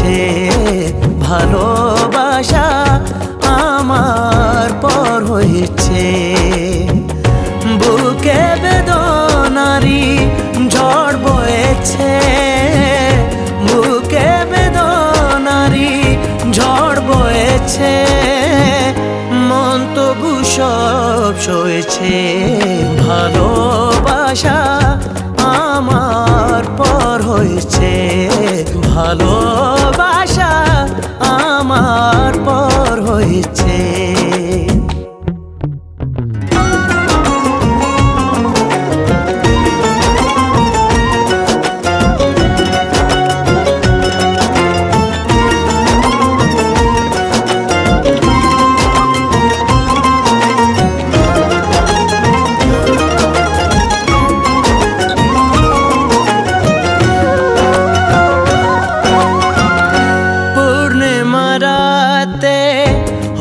হয়েছে, ভালোবাসা আমার পর হয়েছে। বুকে বেদনারি ঝড় বয়েছে, বুকে বেদনারি ঝড় বয়েছে। মন তবু সব সয়েছে, ভালোবাসা আমার পর হয়েছে, ভালোবাসা আমার পর হয়েছে।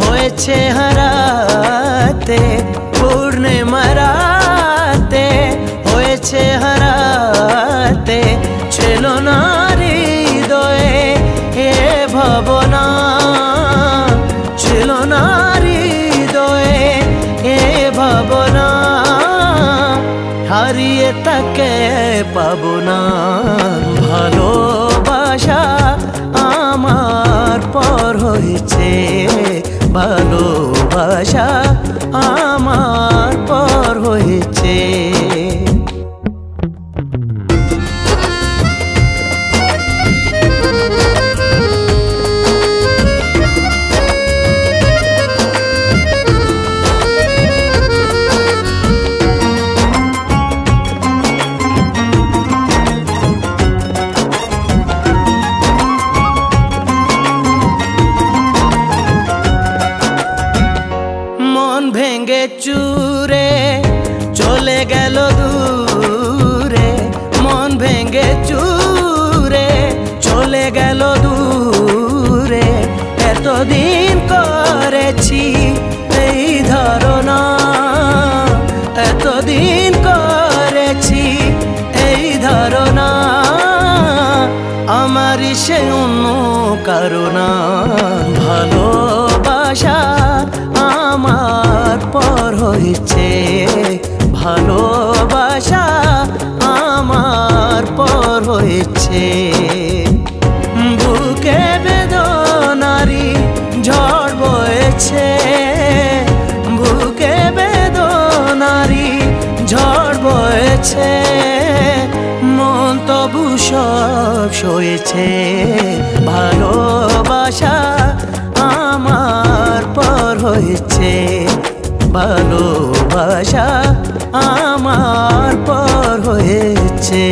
হয়েছে হারাতে, পূর্ণিমা রাতে হয়েছে হারাতে। ছিল না হৃদয়ে এ ভাবনা, ছিল না হৃদয়ে এ ভাবনা। হারিয়ে তাকে পাবো না, ভালোবাসা আমার পর হয়েছে, ভালোবাসা আমার পর হয়েছে। ভেঙে চুরে চলে গেল দূরে, মন ভেঙে চুরে চলে গেল দূরে। এতদিন করেছি এই ধারণা, এতদিন করেছি এই ধারণা। আমারই সে অন্য কারণা, ভালোবাসা আমার পর হয়েছে, ভালোবাসা আমার পর হয়েছে। বুকে বেদনারি ঝড় বয়েছে, বুকে বেদনারি ঝড় বয়েছে। মন তবু সব সয়েছে, ভালোবাসা আমার পর হয়েছে, ভালোবাসা আমার পর হয়েছে।